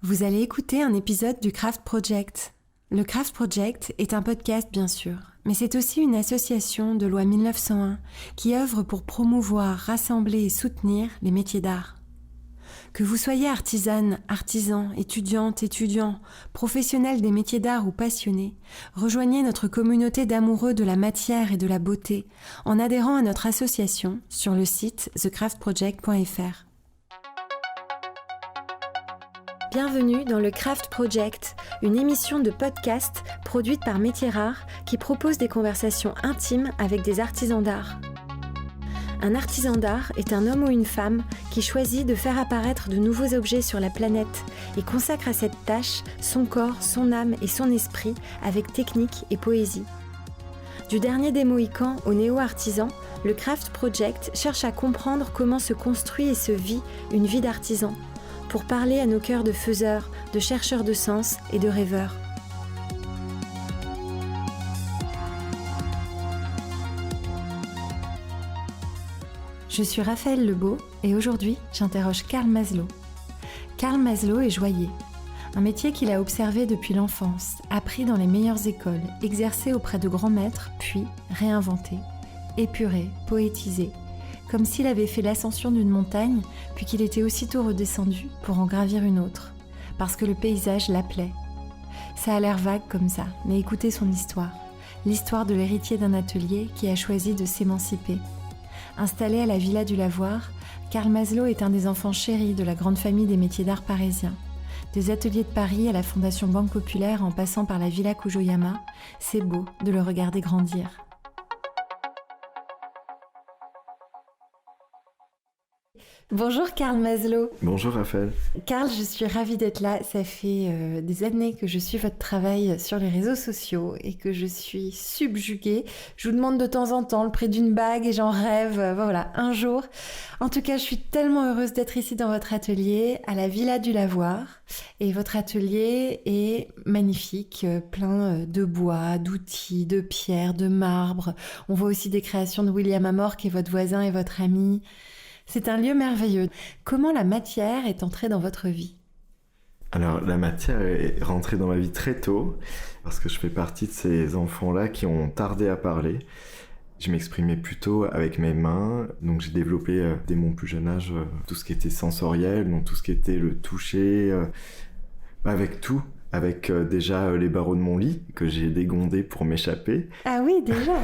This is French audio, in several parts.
Vous allez écouter un épisode du Craft Project. Le Craft Project est un podcast bien sûr, mais c'est aussi une association de loi 1901 qui œuvre pour promouvoir, rassembler et soutenir les métiers d'art. Que vous soyez artisane, artisan, étudiante, étudiant, professionnel des métiers d'art ou passionné, rejoignez notre communauté d'amoureux de la matière et de la beauté en adhérant à notre association sur le site thecraftproject.fr. Bienvenue dans le Craft Project, une émission de podcast produite par Métiers Rares qui propose des conversations intimes avec des artisans d'art. Un artisan d'art est un homme ou une femme qui choisit de faire apparaître de nouveaux objets sur la planète et consacre à cette tâche son corps, son âme et son esprit avec technique et poésie. Du dernier des Mohicans au néo-artisan, le Craft Project cherche à comprendre comment se construit et se vit une vie d'artisan, pour parler à nos cœurs de faiseurs, de chercheurs de sens et de rêveurs. Je suis Raphaël Lebeau et aujourd'hui, j'interroge Karl Maslow. Karl Maslow est joaillier, un métier qu'il a observé depuis l'enfance, appris dans les meilleures écoles, exercé auprès de grands maîtres, puis réinventé, épuré, poétisé, comme s'il avait fait l'ascension d'une montagne, puis qu'il était aussitôt redescendu pour en gravir une autre, parce que le paysage l'appelait. Ça a l'air vague comme ça, mais écoutez son histoire. L'histoire de l'héritier d'un atelier qui a choisi de s'émanciper. Installé à la Villa du Lavoir, Karl Maslow est un des enfants chéris de la grande famille des métiers d'art parisiens. Des ateliers de Paris à la Fondation Banque Populaire en passant par la Villa Kujoyama, c'est beau de le regarder grandir. Bonjour Karl Maslow. Bonjour Raphaël. Karl, je suis ravie d'être là. Ça fait des années que je suis votre travail sur les réseaux sociaux et que je suis subjuguée. Je vous demande de temps en temps le prix d'une bague et j'en rêve, voilà, un jour. En tout cas, je suis tellement heureuse d'être ici dans votre atelier, à la Villa du Lavoir. Et votre atelier est magnifique, plein de bois, d'outils, de pierres, de marbre. On voit aussi des créations de William Amor, qui est votre voisin et votre ami. C'est un lieu merveilleux. Comment la matière est entrée dans votre vie ? Alors, la matière est rentrée dans ma vie très tôt, parce que je fais partie de ces enfants-là qui ont tardé à parler. Je m'exprimais plutôt avec mes mains, donc j'ai développé dès mon plus jeune âge tout ce qui était sensoriel, donc tout ce qui était le toucher, avec tout. Avec déjà les barreaux de mon lit, que j'ai dégondés pour m'échapper. Ah oui, déjà.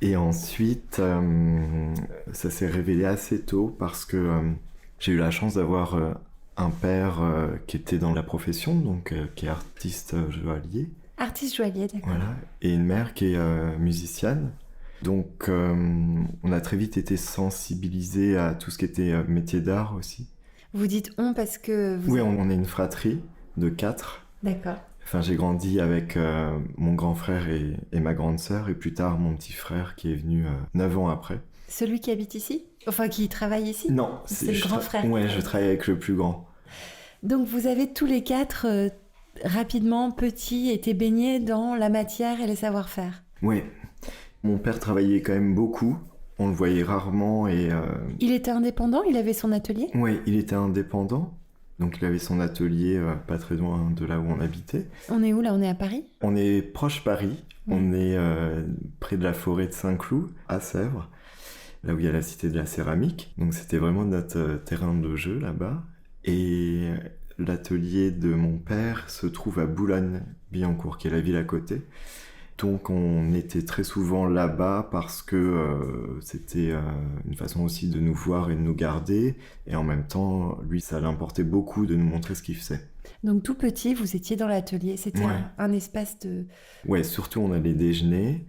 Et ensuite, ça s'est révélé assez tôt parce que j'ai eu la chance d'avoir un père qui était dans la profession, donc qui est artiste joaillier. Artiste joaillier, d'accord. Voilà, et une mère qui est musicienne. Donc on a très vite été sensibilisés à tout ce qui était métier d'art aussi. Vous dites on parce que... Oui, on est une fratrie de 4. D'accord. Enfin, j'ai grandi avec mon grand frère et ma grande sœur, et plus tard mon petit frère qui est venu 9 ans après. Celui qui habite ici ? Enfin, qui travaille ici ? Non, c'est le grand frère. Ouais, je travaille avec le plus grand. Donc vous avez tous les 4, rapidement, petits, été baignés dans la matière et les savoir-faire. Oui, mon père travaillait quand même beaucoup, on le voyait rarement et... Il était indépendant ? Il avait son atelier ? Oui, il était indépendant. Donc il avait son atelier pas très loin de là où on habitait. On est où là ? On est à Paris ? On est proche Paris, on est près de la forêt de Saint-Cloud, à Sèvres, là où il y a la cité de la céramique. Donc c'était vraiment notre terrain de jeu là-bas. Et l'atelier de mon père se trouve à Boulogne-Billancourt, qui est la ville à côté. Donc on était très souvent là-bas parce que c'était une façon aussi de nous voir et de nous garder. Et en même temps, lui, ça l'importait beaucoup de nous montrer ce qu'il faisait. Donc tout petit, vous étiez dans l'atelier. C'était un espace de... Ouais, surtout on allait déjeuner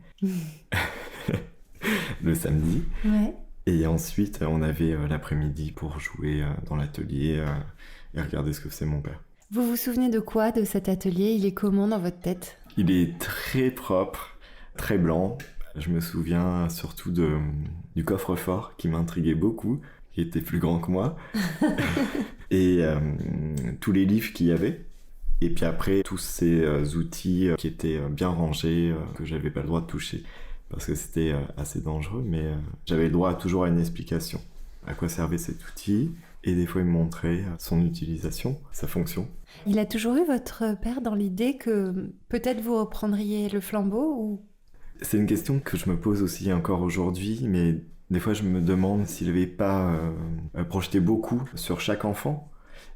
le samedi. Ouais. Et ensuite, on avait l'après-midi pour jouer dans l'atelier et regarder ce que faisait mon père. Vous vous souvenez de quoi de cet atelier ? Il est comment dans votre tête ? Il est très propre, très blanc. Je me souviens surtout du coffre-fort qui m'intriguait beaucoup, qui était plus grand que moi. Et tous les livres qu'il y avait. Et puis après, tous ces outils qui étaient bien rangés, que j'avais pas le droit de toucher. Parce que c'était assez dangereux, mais j'avais le droit toujours à une explication. À quoi servait cet outil ? Et des fois, il me montrait son utilisation, sa fonction. Il a toujours eu votre père dans l'idée que peut-être vous reprendriez le flambeau ou... C'est une question que je me pose aussi encore aujourd'hui, mais des fois je me demande s'il n'avait pas projeté beaucoup sur chaque enfant.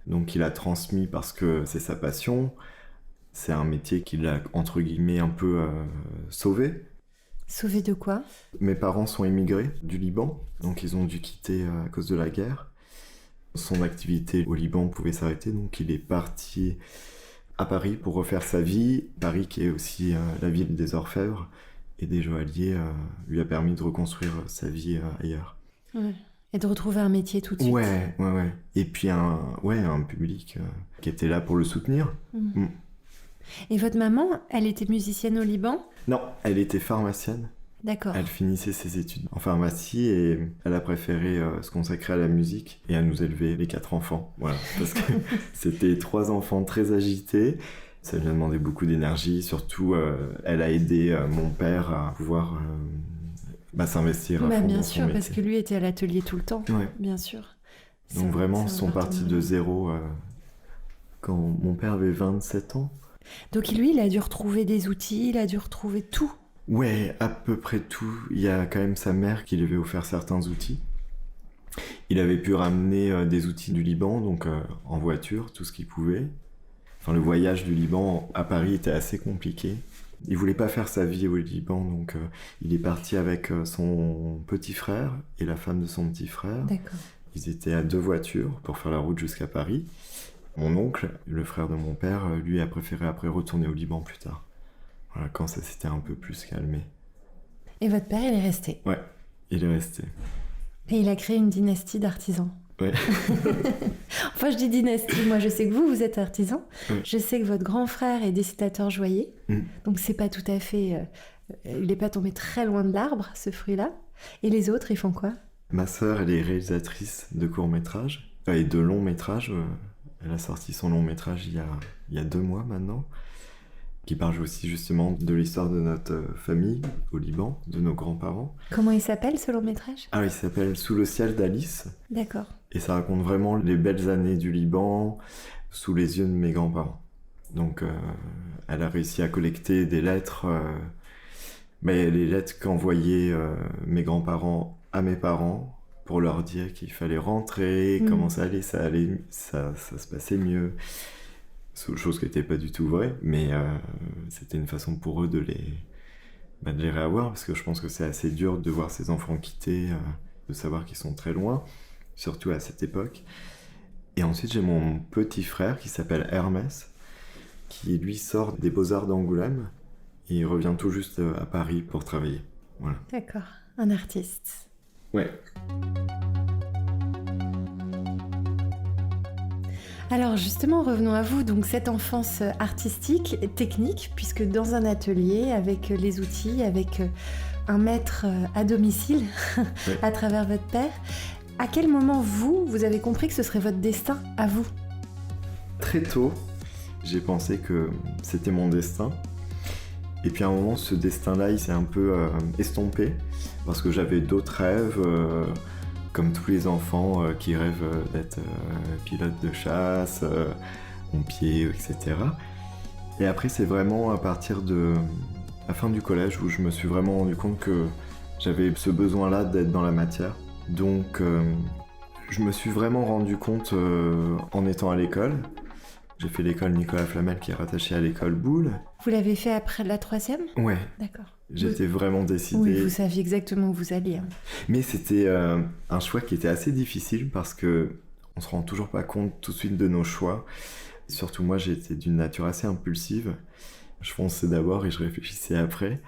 Donc il a transmis parce que c'est sa passion, c'est un métier qu'il a entre guillemets un peu sauvé. Sauvé de quoi? Mes parents sont émigrés du Liban, donc ils ont dû quitter à cause de la guerre. Son activité au Liban pouvait s'arrêter, donc il est parti à Paris pour refaire sa vie. Paris qui est aussi la ville des orfèvres et des joailliers lui a permis de reconstruire sa vie ailleurs. Ouais. Et de retrouver un métier tout de suite. Ouais. Et puis un public qui était là pour le soutenir. Et votre maman, elle était musicienne au Liban? Non, elle était pharmacienne. D'accord. Elle finissait ses études en pharmacie et elle a préféré se consacrer à la musique et à nous élever les 4 enfants. Voilà, parce que c'était 3 enfants très agités. Ça lui a demandé beaucoup d'énergie. Surtout, elle a aidé mon père à pouvoir s'investir à fond Bien dans sûr, son métier. parce que lui était à l'atelier tout le temps. Ouais. Bien sûr. Donc vraiment, ils sont partis de zéro quand mon père avait 27 ans. Donc lui, il a dû retrouver des outils, il a dû retrouver tout. Ouais, à peu près tout. Il y a quand même sa mère qui lui avait offert certains outils. Il avait pu ramener des outils du Liban, donc en voiture, tout ce qu'il pouvait. Enfin, le voyage du Liban à Paris était assez compliqué. Il voulait pas faire sa vie au Liban, donc il est parti avec son petit frère et la femme de son petit frère. D'accord. Ils étaient à 2 voitures pour faire la route jusqu'à Paris. Mon oncle, le frère de mon père, lui a préféré après retourner au Liban plus tard. Voilà, quand ça s'était un peu plus calmé. Et votre père, il est resté? Ouais, il est resté. Et il a créé une dynastie d'artisans? Ouais. Enfin, je dis dynastie, moi je sais que vous êtes artisan. Ouais. Je sais que votre grand frère est dessinateur joaillier. Donc c'est pas tout à fait... il n'est pas tombé très loin de l'arbre, ce fruit-là. Et les autres, ils font quoi? Ma sœur, elle est réalisatrice de courts-métrages et de longs-métrages. Elle a sorti son long-métrage il y a 2 mois maintenant, qui parle aussi justement de l'histoire de notre famille au Liban, de nos grands-parents. Comment il s'appelle ce long-métrage? Ah, il s'appelle Sous le ciel d'Alice. D'accord. Et ça raconte vraiment les belles années du Liban sous les yeux de mes grands-parents. Donc, elle a réussi à collecter des lettres, les lettres qu'envoyaient mes grands-parents à mes parents pour leur dire qu'il fallait rentrer, comment ça allait, ça se passait mieux. Chose qui n'était pas du tout vraie, mais c'était une façon pour eux de les réavoir, parce que je pense que c'est assez dur de voir ces enfants quitter, de savoir qu'ils sont très loin, surtout à cette époque. Et ensuite, j'ai mon petit frère qui s'appelle Hermès, qui lui sort des Beaux-Arts d'Angoulême, et il revient tout juste à Paris pour travailler. Voilà. D'accord, un artiste. Ouais. Alors justement, revenons à vous, donc cette enfance artistique, technique, puisque dans un atelier, avec les outils, avec un maître à domicile, Ouais. à travers votre père, à quel moment vous avez compris que ce serait votre destin à vous? Très tôt, j'ai pensé que c'était mon destin. Et puis à un moment, ce destin-là, il s'est un peu estompé, parce que j'avais d'autres rêves, comme tous les enfants qui rêvent d'être pilote de chasse, pompier, etc. Et après, c'est vraiment à partir de la fin du collège où je me suis vraiment rendu compte que j'avais ce besoin-là d'être dans la matière. Donc, je me suis vraiment rendu compte en étant à l'école. J'ai fait l'école Nicolas Flamel qui est rattachée à l'école Boulle. Vous l'avez fait après la 3e? Ouais. D'accord. J'étais vraiment décidé. Oui, vous saviez exactement où vous alliez. Mais c'était un choix qui était assez difficile parce que on se rend toujours pas compte tout de suite de nos choix. Surtout moi, j'étais d'une nature assez impulsive. Je fonçais d'abord et je réfléchissais après.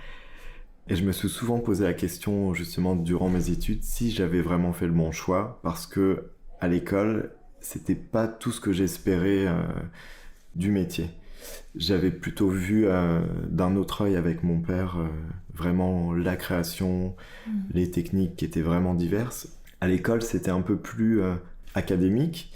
Et je me suis souvent posé la question, justement, durant mes études, si j'avais vraiment fait le bon choix, parce que à l'école, c'était pas tout ce que j'espérais du métier. J'avais plutôt vu d'un autre œil avec mon père vraiment la création, les techniques qui étaient vraiment diverses. À l'école, c'était un peu plus académique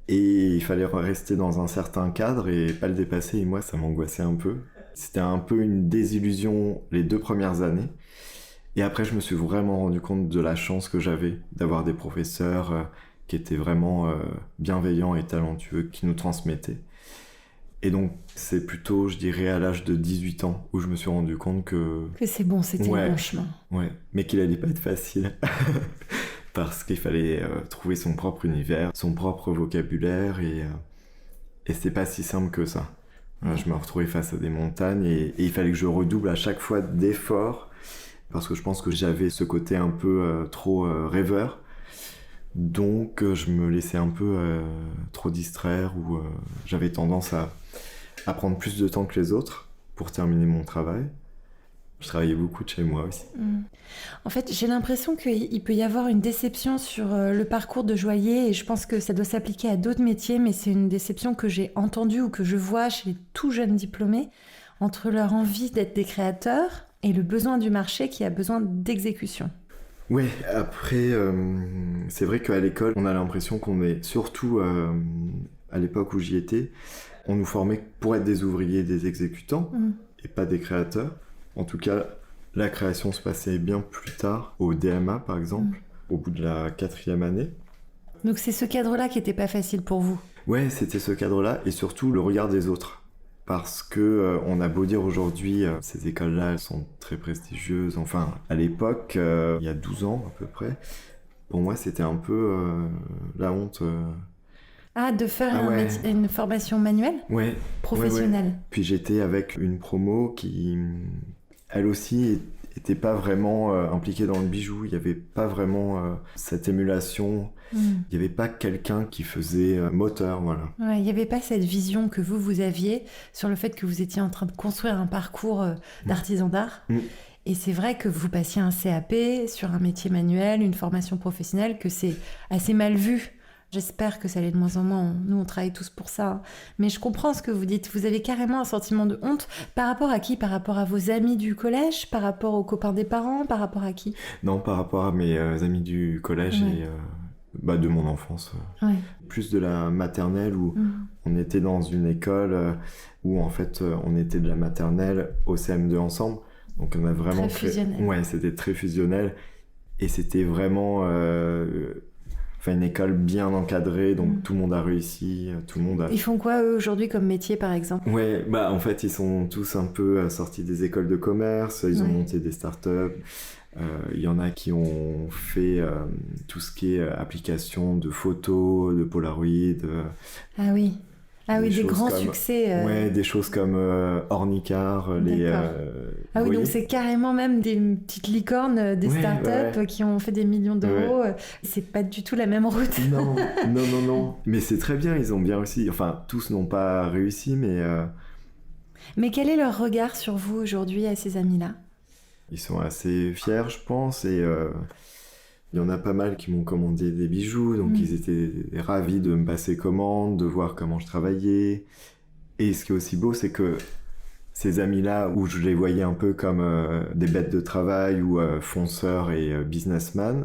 et il fallait rester dans un certain cadre et pas le dépasser. Et moi, ça m'angoissait un peu. C'était un peu une désillusion les 2 premières années. Et après, je me suis vraiment rendu compte de la chance que j'avais d'avoir des professeurs qui était vraiment bienveillant et talentueux, qui nous transmettait. Et donc, c'est plutôt, je dirais, à l'âge de 18 ans où je me suis rendu compte que c'est bon, c'était le bon chemin. Ouais, mais qu'il allait pas être facile. Parce qu'il fallait trouver son propre univers, son propre vocabulaire, et c'était pas si simple que ça. Voilà, je me retrouvais face à des montagnes, et il fallait que je redouble à chaque fois d'efforts, parce que je pense que j'avais ce côté un peu trop rêveur. Donc, je me laissais un peu trop distraire, ou j'avais tendance à prendre plus de temps que les autres pour terminer mon travail. Je travaillais beaucoup de chez moi aussi. En fait, j'ai l'impression qu'il peut y avoir une déception sur le parcours de joaillier, et je pense que ça doit s'appliquer à d'autres métiers, mais c'est une déception que j'ai entendue ou que je vois chez les tout jeunes diplômés, entre leur envie d'être des créateurs et le besoin du marché qui a besoin d'exécution. Ouais, après, c'est vrai qu'à l'école, on a l'impression qu'on est, surtout à l'époque où j'y étais, on nous formait pour être des ouvriers, des exécutants, et pas des créateurs. En tout cas, la création se passait bien plus tard, au DMA par exemple, au bout de la 4e année. Donc c'est ce cadre-là qui n'était pas facile pour vous? Ouais, c'était ce cadre-là, et surtout le regard des autres. Parce que on a beau dire aujourd'hui, ces écoles-là, elles sont très prestigieuses. Enfin, à l'époque, il y a 12 ans à peu près, pour moi c'était un peu la honte. De faire une formation manuelle? Ouais. Professionnelle? Ouais. Puis j'étais avec une promo qui, elle aussi, était pas vraiment impliquée dans le bijou. Il n'y avait pas vraiment cette émulation. Il n'y avait pas quelqu'un qui faisait moteur, voilà. Ouais, il n'y avait pas cette vision que vous aviez sur le fait que vous étiez en train de construire un parcours d'artisan d'art. Et c'est vrai que vous passiez un CAP sur un métier manuel, une formation professionnelle, que c'est assez mal vu. J'espère que ça l'est de moins en moins. Nous, on travaille tous pour ça. Mais je comprends ce que vous dites. Vous avez carrément un sentiment de honte. Par rapport à qui? Par rapport à vos amis du collège? Par rapport aux copains des parents? Par rapport à qui? Non, par rapport à mes amis du collège et de mon enfance. Plus de la maternelle, où on était dans une école où en fait on était de la maternelle au CM2 ensemble. Donc on a vraiment très fusionnel. Ouais, c'était très fusionnel. Et c'était vraiment... une école bien encadrée, donc tout le monde a réussi, tout le monde a... Ils font quoi, eux, aujourd'hui, comme métier, par exemple? Ouais, en fait, ils sont tous un peu sortis des écoles de commerce, ils ont monté des startups. Il y en a qui ont fait tout ce qui est application de photos, de Polaroid. Des grands succès. Ouais, des choses comme Ornicar. Donc c'est carrément même des petites licornes, des startups qui ont fait des millions d'euros. C'est pas du tout la même route. Non. Mais c'est très bien, ils ont bien réussi. Enfin, tous n'ont pas réussi, mais... Mais quel est leur regard sur vous aujourd'hui, à ces amis-là? Ils sont assez fiers, je pense, et... Il y en a pas mal qui m'ont commandé des bijoux, donc ils étaient ravis de me passer commande, de voir comment je travaillais. Et ce qui est aussi beau, c'est que ces amis-là, où je les voyais un peu comme des bêtes de travail ou fonceurs et businessmen,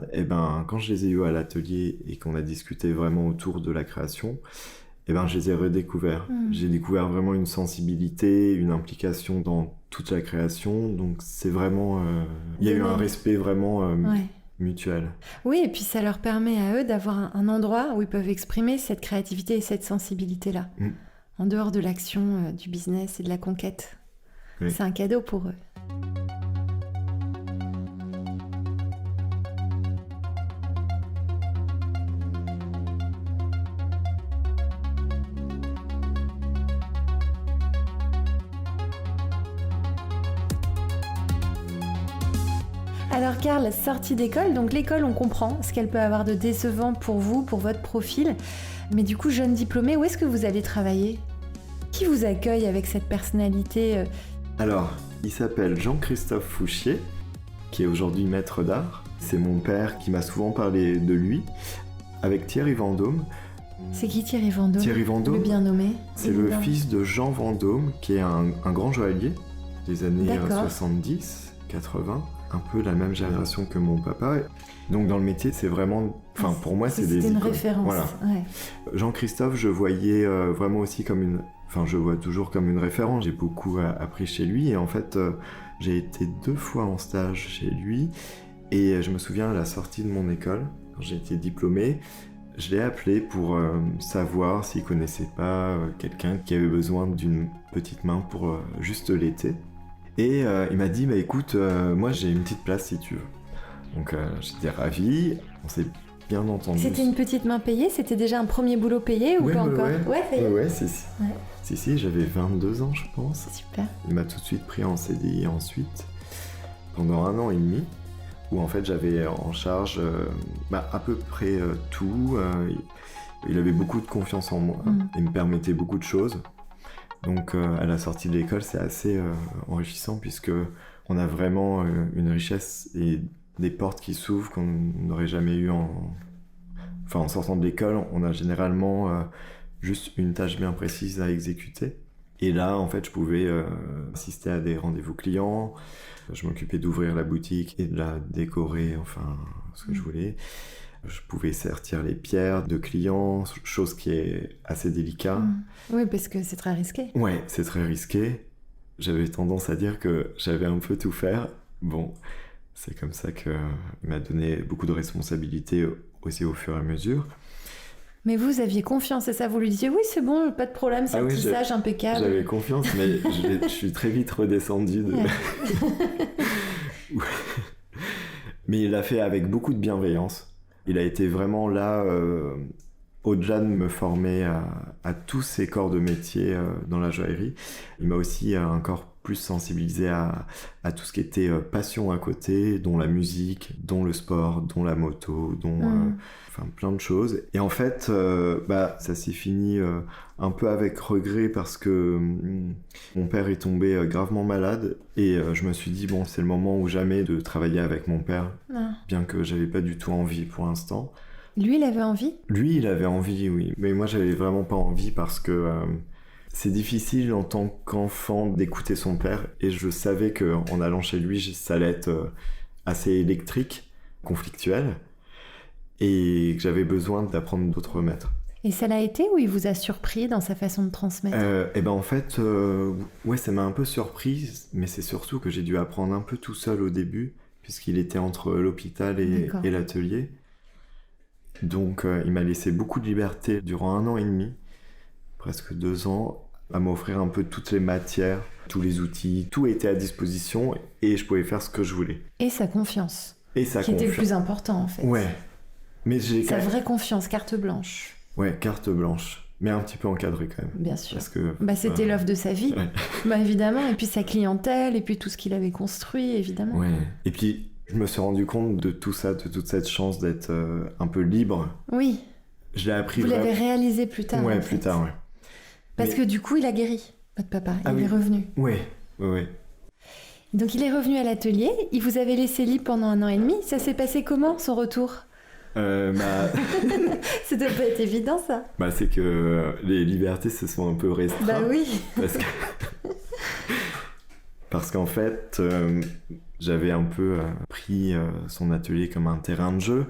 quand je les ai eus à l'atelier et qu'on a discuté vraiment autour de la création, je les ai redécouverts. J'ai découvert vraiment une sensibilité, une implication dans toute la création, donc c'est vraiment... Il y a eu un respect vraiment... mutuel. Oui, et puis ça leur permet à eux d'avoir un endroit où ils peuvent exprimer cette créativité et cette sensibilité-là, en dehors de l'action, du business et de la conquête. Oui. C'est un cadeau pour eux. Alors Karl, sortie d'école, donc l'école on comprend ce qu'elle peut avoir de décevant pour vous, pour votre profil, mais du coup jeune diplômé, où est-ce que vous allez travailler? Qui vous accueille avec cette personnalité? Alors, il s'appelle Jean-Christophe Fouchier, qui est aujourd'hui maître d'art. C'est mon père qui m'a souvent parlé de lui, avec Thierry Vendôme. C'est qui Thierry Vendôme? Thierry Vendôme, le bien nommé. C'est le fils de Jean Vendôme, qui est un grand joaillier des années 70, 80. Un peu la même génération que mon papa. Donc dans le métier, c'est vraiment... Enfin, pour moi, c'est des icônes. C'était une référence. Voilà. Ouais. Jean-Christophe, je voyais vraiment aussi comme une... Enfin, je vois toujours comme une référence. J'ai beaucoup appris chez lui. Et en fait, j'ai été 2 fois en stage chez lui. Et je me souviens, à la sortie de mon école, quand j'ai été diplômé, Je l'ai appelé pour savoir s'il connaissait pas quelqu'un qui avait besoin d'une petite main pour juste l'été. Et il m'a dit, bah écoute, moi j'ai une petite place si tu veux. Donc j'étais ravi, on s'est bien entendu. C'était une petite main payée? C'était déjà un premier boulot payé ou pas encore? Ouais, ça y est. Ouais, si, j'avais 22 ans je pense. Super. Il m'a tout de suite pris en CDI ensuite, pendant 1 an et demi, où en fait j'avais en charge à peu près tout. Il avait beaucoup de confiance en moi, il me permettait beaucoup de choses. Donc à la sortie de l'école, c'est assez enrichissant puisque on a vraiment une richesse et des portes qui s'ouvrent qu'on n'aurait jamais eu en sortant de l'école. On a généralement juste une tâche bien précise à exécuter. Et là, en fait, je pouvais assister à des rendez-vous clients. Je m'occupais d'ouvrir la boutique et de la décorer, ce que je voulais. Je pouvais sertir les pierres de clients, chose qui est assez délicate. Oui, parce que c'est très risqué. Ouais, c'est très risqué. J'avais tendance à dire que j'avais un peu tout faire. Bon, c'est comme ça qu'il m'a donné beaucoup de responsabilités aussi au fur et à mesure. Mais vous aviez confiance, et ça, vous lui disiez oui, c'est bon, pas de problème, c'est un tissage impeccable. J'avais confiance, mais je suis très vite redescendu. Mais il l'a fait avec beaucoup de bienveillance. Il a été vraiment là, au-delà de me former à tous ces corps de métier dans la joaillerie. Il m'a aussi encore plus sensibilisé à tout ce qui était passion à côté, dont la musique, dont le sport, dont la moto, dont plein de choses. Et en fait, ça s'est fini un peu avec regret parce que mon père est tombé gravement malade et je me suis dit, bon, c'est le moment ou jamais de travailler avec mon père, bien que j'avais pas du tout envie pour l'instant. Lui, il avait envie? Lui, il avait envie, oui. Mais moi, j'avais vraiment pas envie parce que c'est difficile en tant qu'enfant d'écouter son père. Et je savais qu'en allant chez lui, ça allait être assez électrique, conflictuel. Et que j'avais besoin d'apprendre d'autres maîtres. Et ça l'a été ou il vous a surpris dans sa façon de transmettre? En fait, ça m'a un peu surpris. Mais c'est surtout que j'ai dû apprendre un peu tout seul au début, puisqu'il était entre l'hôpital et l'atelier. Donc il m'a laissé beaucoup de liberté durant 1 an et demi, presque 2 ans, à m'offrir un peu toutes les matières, tous les outils, tout était à disposition et je pouvais faire ce que je voulais. Et sa confiance. Et sa qui était le plus important en fait. Ouais. Mais j'ai sa vraie confiance, carte blanche. Ouais, carte blanche. Mais un petit peu encadrée quand même. Bien sûr. Parce que, c'était l'œuvre de sa vie. Ouais. Évidemment. Et puis sa clientèle, et puis tout ce qu'il avait construit, évidemment. Ouais. Et puis je me suis rendu compte de tout ça, de toute cette chance d'être un peu libre. Oui. Je l'ai appris. Vous l'avez réalisé plus tard. Ouais, plus tard, ouais. Parce que du coup, il a guéri, votre papa. Il est revenu. Ouais. Donc il est revenu à l'atelier. Il vous avait laissé libre pendant 1 an et demi. Ça s'est passé comment, son retour? Ça doit pas être évident, ça. C'est que les libertés se sont un peu restreintes. Bah oui. Parce qu'en fait, j'avais un peu pris son atelier comme un terrain de jeu.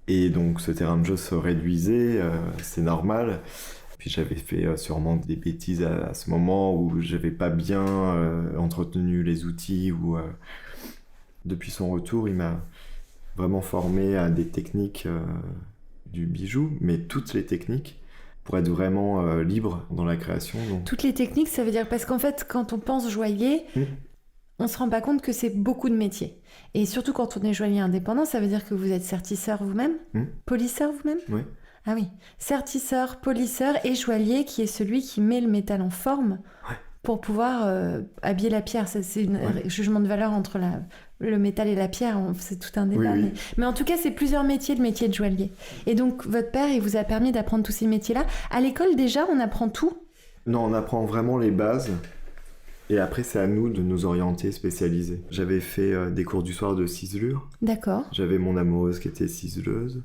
Et donc ce terrain de jeu se réduisait, c'est normal. Puis j'avais fait sûrement des bêtises à ce moment où j'avais pas bien entretenu les outils. Depuis son retour, il m'a vraiment formé à des techniques du bijou, mais toutes les techniques, pour être vraiment libre dans la création. Donc... Toutes les techniques, ça veut dire... Parce qu'en fait, quand on pense joaillier, on se rend pas compte que c'est beaucoup de métiers. Et surtout quand on est joaillier indépendant, ça veut dire que vous êtes sertisseur vous-même, polisseur vous-même. Oui. Ah oui, sertisseur, polisseur et joaillier, qui est celui qui met le métal en forme pour pouvoir habiller la pierre. Ça, c'est un jugement de valeur entre le métal et la pierre, c'est tout un débat. Oui. Mais en tout cas, c'est plusieurs métiers, le métier de joaillier. Et donc, votre père, il vous a permis d'apprendre tous ces métiers-là. À l'école, déjà, on apprend tout? Non, on apprend vraiment les bases. Et après, c'est à nous de nous orienter, spécialiser. J'avais fait des cours du soir de ciselure. D'accord. J'avais mon amoureuse qui était ciseleuse.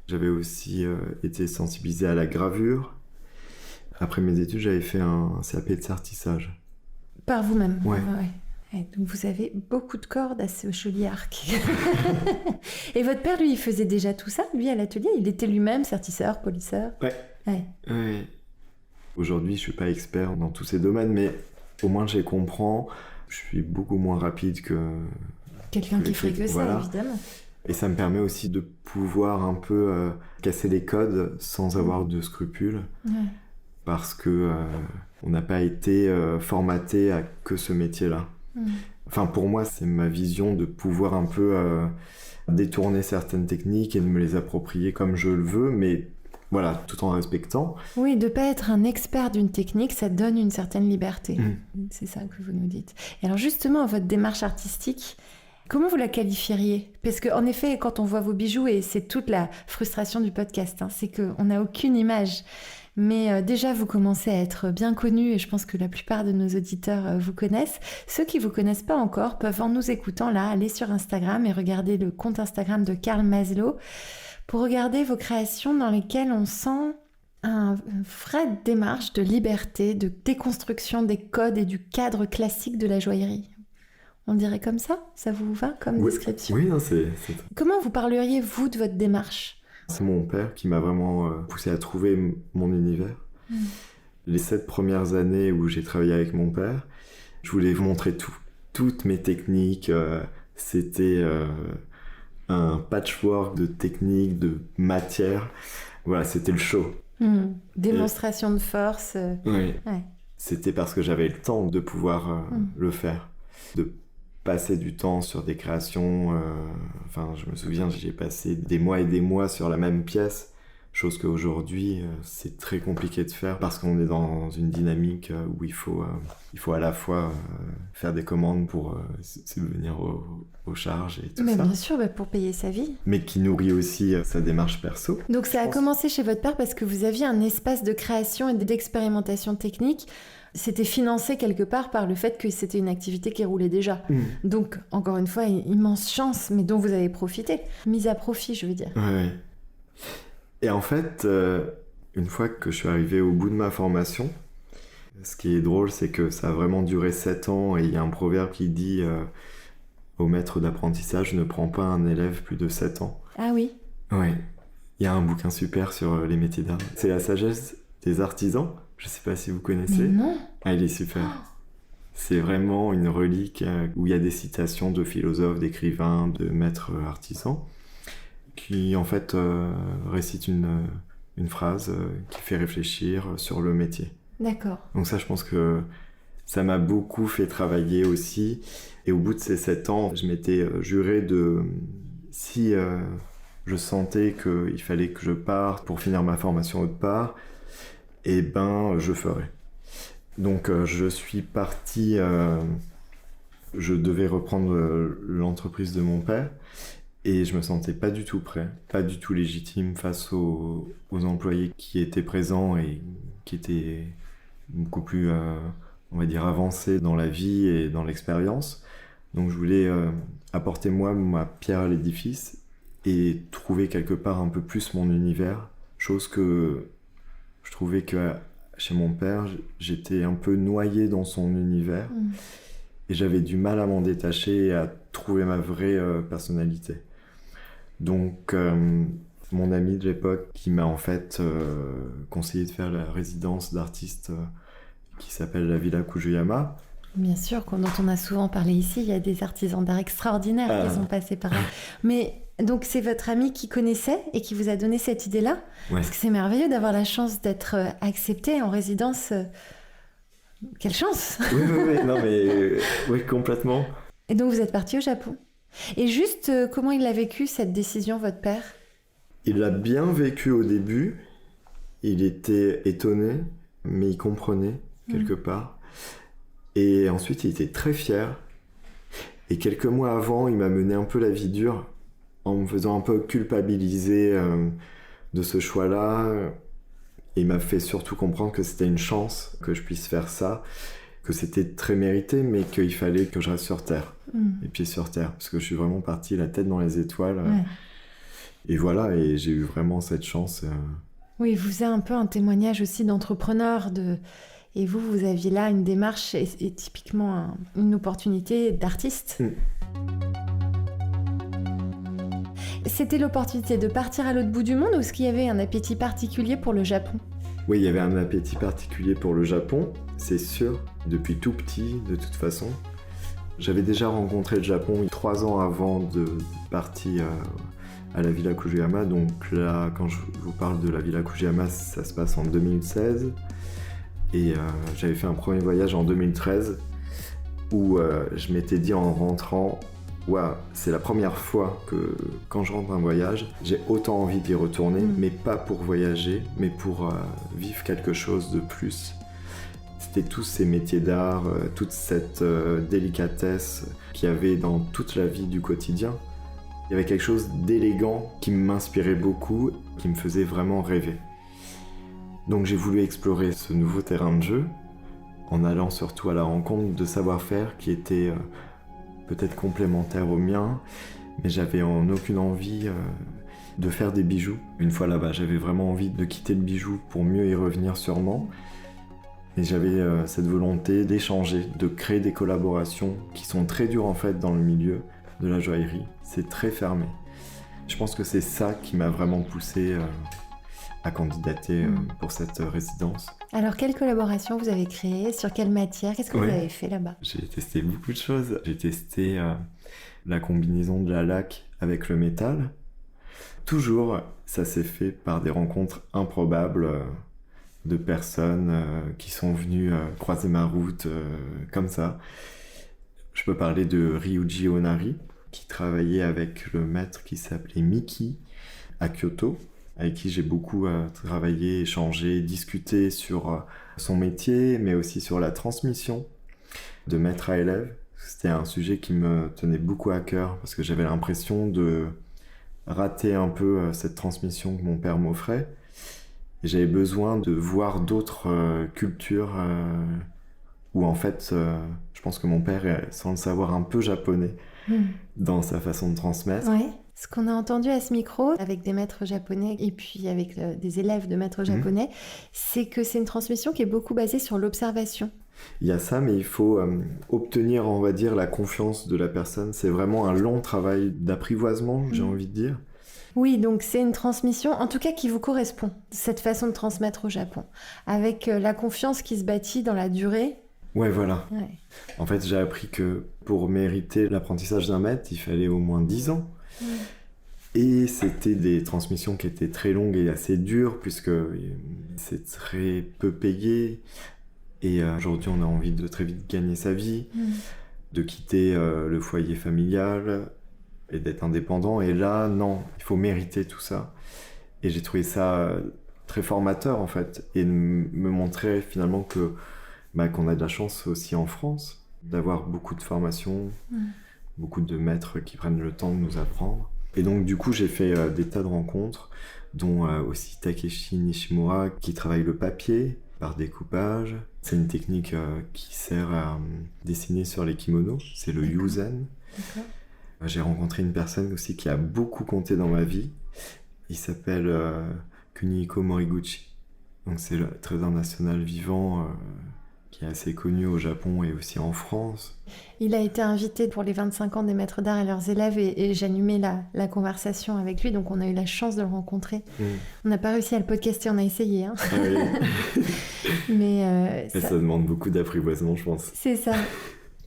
J'avais aussi été sensibilisé à la gravure. Après mes études, j'avais fait un CAP de sertissage. Par vous-même? Ouais. Et donc vous avez beaucoup de cordes à ce joli arc. Et votre père, lui, il faisait déjà tout ça, lui, à l'atelier? Il était lui-même sertisseur, polisseur? Ouais. Aujourd'hui, je suis pas expert dans tous ces domaines, mais au moins je les comprends. Je suis beaucoup moins rapide que... Quelqu'un qui ferait que ça, évidemment. Et ça me permet aussi de pouvoir un peu casser les codes sans avoir de scrupules. Ouais. Parce que on n'a pas été formaté à que ce métier-là. Enfin, pour moi, c'est ma vision de pouvoir un peu détourner certaines techniques et de me les approprier comme je le veux, mais voilà, tout en respectant. Oui, de ne pas être un expert d'une technique, ça donne une certaine liberté. C'est ça que vous nous dites. Et alors justement, votre démarche artistique, comment vous la qualifieriez ? Parce qu'en effet, quand on voit vos bijoux, et c'est toute la frustration du podcast, c'est qu'on n'a aucune image. Mais déjà, vous commencez à être bien connu, et je pense que la plupart de nos auditeurs vous connaissent. Ceux qui ne vous connaissent pas encore peuvent, en nous écoutant là, aller sur Instagram et regarder le compte Instagram de Carl Maslow pour regarder vos créations dans lesquelles on sent une vraie démarche de liberté, de déconstruction des codes et du cadre classique de la joaillerie. On dirait comme ça ? Ça vous va comme description ? Oui, non, c'est... Comment vous parleriez, vous, de votre démarche ? C'est mon père qui m'a vraiment poussé à trouver mon univers. Les 7 premières années où j'ai travaillé avec mon père, je voulais vous montrer tout. Toutes mes techniques, c'était un patchwork de techniques, de matières. Voilà, c'était le show. Démonstration de force. Oui. Ouais. C'était parce que j'avais le temps de pouvoir le faire. De passer du temps sur des créations. Enfin, je me souviens, j'ai passé des mois et des mois sur la même pièce. Chose qu'aujourd'hui, c'est très compliqué de faire parce qu'on est dans une dynamique où il faut à la fois faire des commandes pour subvenir aux charges et tout ça. Mais bien sûr, pour payer sa vie. Mais qui nourrit aussi sa démarche perso. Donc ça a commencé chez votre père parce que vous aviez un espace de création et d'expérimentation technique. C'était financé quelque part par le fait que c'était une activité qui roulait déjà. Donc, encore une fois, une immense chance, mais dont vous avez profité. Mise à profit, je veux dire. Ouais. Et en fait, une fois que je suis arrivé au bout de ma formation, ce qui est drôle, c'est que ça a vraiment duré 7 ans, et il y a un proverbe qui dit au maître d'apprentissage ne prend pas un élève plus de 7 ans. Ah oui. Ouais. Il y a un bouquin super sur les métiers d'art. C'est La sagesse des artisans. Je sais pas si vous connaissez. Mais non. Ah, il est super. C'est vraiment une relique où il y a des citations de philosophes, d'écrivains, de maîtres artisans qui en fait récitent une phrase qui fait réfléchir sur le métier. D'accord. Donc ça, je pense que ça m'a beaucoup fait travailler aussi. Et au bout de ces 7 ans, je m'étais juré de... Si je sentais qu'il fallait que je parte pour finir ma formation autre part, eh ben, je ferais. Donc je suis parti... je devais reprendre l'entreprise de mon père. Et je me sentais pas du tout prêt, pas du tout légitime face aux employés qui étaient présents et qui étaient beaucoup plus, on va dire, avancés dans la vie et dans l'expérience. Donc je voulais apporter moi ma pierre à l'édifice et trouver quelque part un peu plus mon univers, chose que je trouvais que chez mon père, j'étais un peu noyé dans son univers et j'avais du mal à m'en détacher et à trouver ma vraie personnalité. Donc, mon ami de l'époque qui m'a en fait conseillé de faire la résidence d'artiste qui s'appelle la Villa Kujuyama. Bien sûr, dont on a souvent parlé ici, il y a des artisans d'art extraordinaires qui sont passés par là. Mais donc, c'est votre ami qui connaissait et qui vous a donné cette idée-là ? Ouais. Parce que c'est merveilleux d'avoir la chance d'être accepté en résidence. Quelle chance ! Oui, non mais oui, complètement. Et donc, vous êtes parti au Japon ? Et juste, comment il a vécu cette décision, votre père ? Il l'a bien vécu au début. Il était étonné, mais il comprenait quelque part. Et ensuite, il était très fier. Et quelques mois avant, il m'a mené un peu la vie dure en me faisant un peu culpabiliser de ce choix-là. Et il m'a fait surtout comprendre que c'était une chance que je puisse faire ça, que c'était très mérité, mais qu'il fallait que je reste sur Terre, les pieds sur Terre, parce que je suis vraiment parti la tête dans les étoiles. Et voilà, et j'ai eu vraiment cette chance. Oui, vous avez un peu un témoignage aussi d'entrepreneur, et vous aviez là une démarche et typiquement une opportunité d'artiste. C'était l'opportunité de partir à l'autre bout du monde, ou est-ce qu'il y avait un appétit particulier pour le Japon ? Oui, il y avait un appétit particulier pour le Japon, c'est sûr, depuis tout petit, de toute façon. J'avais déjà rencontré le Japon 3 ans avant de partir à la Villa Kujiyama. Donc là, quand je vous parle de la Villa Kujiyama, ça se passe en 2016. Et j'avais fait un premier voyage en 2013 où je m'étais dit en rentrant, ouais, c'est la première fois que quand je rentre un voyage, j'ai autant envie d'y retourner, mais pas pour voyager, mais pour vivre quelque chose de plus. C'était tous ces métiers d'art, toute cette délicatesse qu'il y avait dans toute la vie du quotidien. Il y avait quelque chose d'élégant qui m'inspirait beaucoup, qui me faisait vraiment rêver. Donc j'ai voulu explorer ce nouveau terrain de jeu, en allant surtout à la rencontre de savoir-faire qui étaient peut-être complémentaires au mien, mais j'avais en aucune envie de faire des bijoux. Une fois là-bas, j'avais vraiment envie de quitter le bijou pour mieux y revenir sûrement. Et j'avais cette volonté d'échanger, de créer des collaborations qui sont très dures en fait dans le milieu de la joaillerie. C'est très fermé. Je pense que c'est ça qui m'a vraiment poussé à candidater pour cette résidence. Alors, quelle collaboration vous avez créée? Sur quelle matière? Qu'est-ce que vous avez fait là-bas? J'ai testé beaucoup de choses. J'ai testé la combinaison de la laque avec le métal. Toujours, ça s'est fait par des rencontres improbables de personnes qui sont venues croiser ma route comme ça. Je peux parler de Ryuji Onari, qui travaillait avec le maître qui s'appelait Miki à Kyoto, avec qui j'ai beaucoup travaillé, échangé, discuté sur son métier, mais aussi sur la transmission de maître à élève. C'était un sujet qui me tenait beaucoup à cœur, parce que j'avais l'impression de rater un peu cette transmission que mon père m'offrait. Et j'avais besoin de voir d'autres cultures où en fait, je pense que mon père est, sans le savoir, un peu japonais dans sa façon de transmettre. Oui. Ce qu'on a entendu à ce micro, avec des maîtres japonais et puis avec des élèves de maîtres japonais, c'est que c'est une transmission qui est beaucoup basée sur l'observation. Il y a ça, mais il faut obtenir, on va dire, la confiance de la personne. C'est vraiment un long travail d'apprivoisement, j'ai envie de dire. Oui, donc c'est une transmission, en tout cas qui vous correspond, cette façon de transmettre au Japon, avec la confiance qui se bâtit dans la durée. Ouais, voilà. Ouais. En fait, j'ai appris que pour mériter l'apprentissage d'un maître, il fallait au moins 10 ans. Et c'était des transmissions qui étaient très longues et assez dures, puisque c'est très peu payé. Et aujourd'hui, on a envie de très vite gagner sa vie, de quitter le foyer familial et d'être indépendant. Et là, non, il faut mériter tout ça. Et j'ai trouvé ça très formateur, en fait, et me montrer finalement qu'on a de la chance aussi en France, d'avoir beaucoup de formations, beaucoup de maîtres qui prennent le temps de nous apprendre. Et donc, du coup, j'ai fait des tas de rencontres, dont aussi Takeshi Nishimura, qui travaille le papier par découpage. C'est une technique qui sert à dessiner sur les kimonos, c'est le Yuzen. J'ai rencontré une personne aussi qui a beaucoup compté dans ma vie. Il s'appelle Kunihiko Moriguchi. Donc c'est le trésor national vivant qui est assez connu au Japon et aussi en France. Il a été invité pour les 25 ans des maîtres d'art et leurs élèves et j'animais la conversation avec lui, donc on a eu la chance de le rencontrer. On n'a pas réussi à le podcaster, on a essayé. Hein. Ah oui. Mais ça demande beaucoup d'apprivoisement, je pense. C'est ça.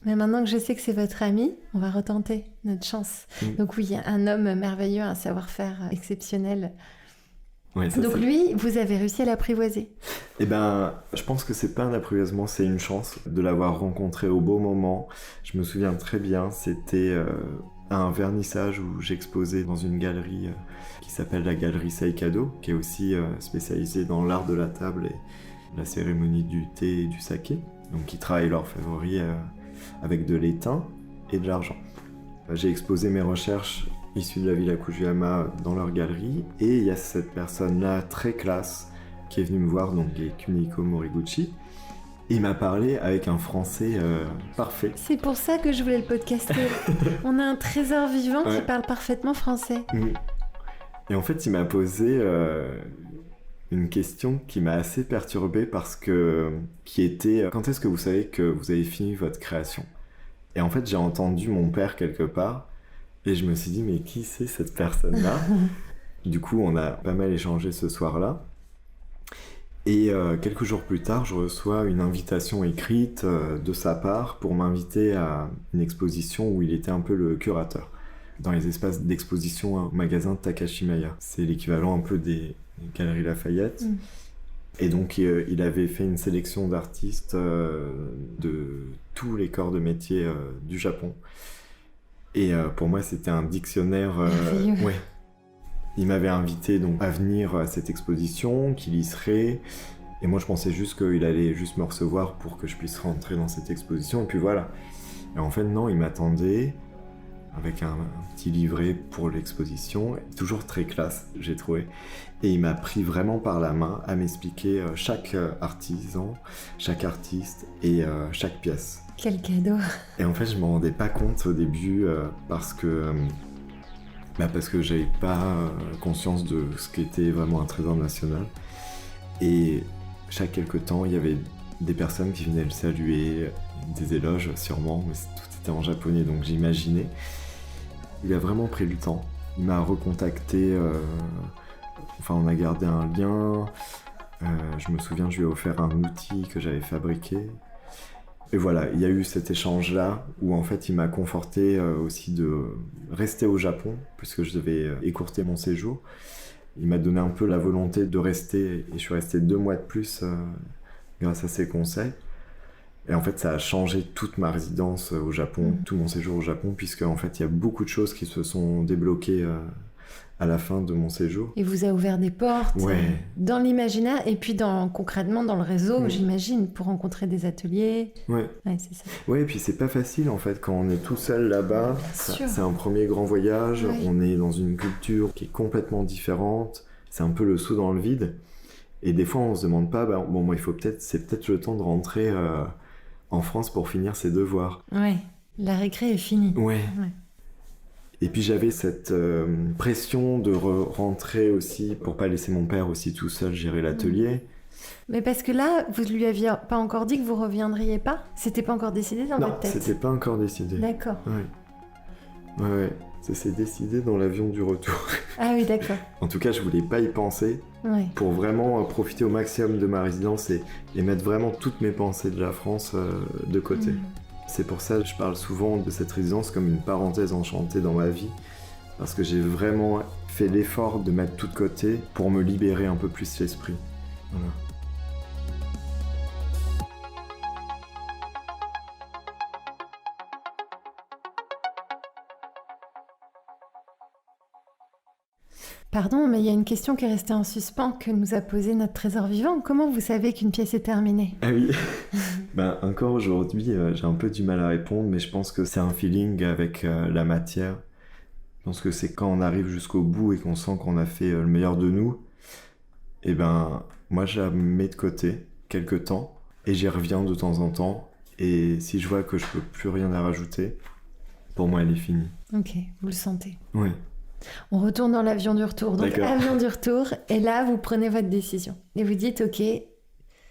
Mais maintenant que je sais que c'est votre ami, on va retenter notre chance. Donc oui, un homme merveilleux, un savoir-faire exceptionnel. Ouais, donc lui, vous avez réussi à l'apprivoiser? Eh ben, je pense que c'est pas un apprivoisement, c'est une chance de l'avoir rencontré au beau moment. Je me souviens très bien, c'était un vernissage où j'exposais dans une galerie qui s'appelle la galerie Seikado, qui est aussi spécialisée dans l'art de la table et la cérémonie du thé et du saké. Donc ils travaillent leurs favoris avec de l'étain et de l'argent. J'ai exposé mes recherches issues de la Villa Kujiyama dans leur galerie et il y a cette personne-là très classe qui est venue me voir, donc Kunihiko Moriguchi. Il m'a parlé avec un français parfait. C'est pour ça que je voulais le podcaster. On a un trésor vivant qui parle parfaitement français. Et en fait, il m'a posé une question qui m'a assez perturbé parce que qui était quand est-ce que vous savez que vous avez fini votre création? Et en fait, j'ai entendu mon père quelque part et je me suis dit mais qui c'est cette personne-là? Du coup, on a pas mal échangé ce soir-là Et quelques jours plus tard, je reçois une invitation écrite de sa part pour m'inviter à une exposition où il était un peu le curateur, dans les espaces d'exposition au magasin Takashimaya. C'est l'équivalent un peu des Galeries Lafayette. Et donc, il avait fait une sélection d'artistes de tous les corps de métier du Japon. Et pour moi, c'était un dictionnaire... ouais. Il m'avait invité donc à venir à cette exposition, qu'il y serait. Et moi, je pensais juste qu'il allait juste me recevoir pour que je puisse rentrer dans cette exposition. Et puis voilà. Et en fait, non, il m'attendait avec un petit livret pour l'exposition. Toujours très classe, j'ai trouvé. Et il m'a pris vraiment par la main à m'expliquer chaque artisan, chaque artiste et chaque pièce. Quel cadeau! Et en fait, je ne m'en rendais pas compte au début parce que j'avais pas conscience de ce qu'était vraiment un trésor national. Et chaque quelque temps, il y avait des personnes qui venaient le saluer, des éloges sûrement, mais tout était en japonais, donc j'imaginais. Il a vraiment pris le temps. Il m'a recontacté, on a gardé un lien. Je me souviens, je lui ai offert un outil que j'avais fabriqué. Et voilà, il y a eu cet échange-là où en fait il m'a conforté aussi de rester au Japon puisque je devais écourter mon séjour. Il m'a donné un peu la volonté de rester et je suis resté 2 mois de plus grâce à ses conseils. Et en fait ça a changé toute ma résidence au Japon, tout mon séjour au Japon puisque en fait il y a beaucoup de choses qui se sont débloquées à la fin de mon séjour. Il vous a ouvert des portes dans l'imaginaire et puis concrètement dans le réseau, j'imagine, pour rencontrer des ateliers. Ouais, c'est ça. Ouais, et puis c'est pas facile en fait quand on est tout seul là-bas. C'est un premier grand voyage, on est dans une culture qui est complètement différente. C'est un peu le saut dans le vide. Et des fois on se demande pas, c'est peut-être le temps de rentrer en France pour finir ses devoirs. Ouais, la récré est finie. Ouais. Et puis j'avais cette pression de rentrer aussi pour pas laisser mon père aussi tout seul gérer l'atelier. Mais parce que là, vous lui aviez pas encore dit que vous reviendriez pas ? C'était pas encore décidé dans votre tête ? Non, c'était pas encore décidé. D'accord. Ouais. Ça s'est décidé dans l'avion du retour. Ah oui, d'accord. En tout cas, je voulais pas y penser pour vraiment profiter au maximum de ma résidence et mettre vraiment toutes mes pensées de la France de côté. C'est pour ça que je parle souvent de cette résidence comme une parenthèse enchantée dans ma vie, parce que j'ai vraiment fait l'effort de mettre tout de côté pour me libérer un peu plus l'esprit. Voilà. Pardon, mais il y a une question qui est restée en suspens que nous a posée notre trésor vivant. Comment vous savez qu'une pièce est terminée ? Ah oui. Encore aujourd'hui, j'ai un peu du mal à répondre, mais je pense que c'est un feeling avec la matière. Je pense que c'est quand on arrive jusqu'au bout et qu'on sent qu'on a fait le meilleur de nous. Et moi, je la mets de côté quelques temps et j'y reviens de temps en temps. Et si je vois que je peux plus rien à rajouter, pour moi, elle est finie. Ok, vous le sentez. Oui. On retourne dans l'avion du retour. Donc, D'accord. avion du retour, et là, vous prenez votre décision. Et vous dites, ok,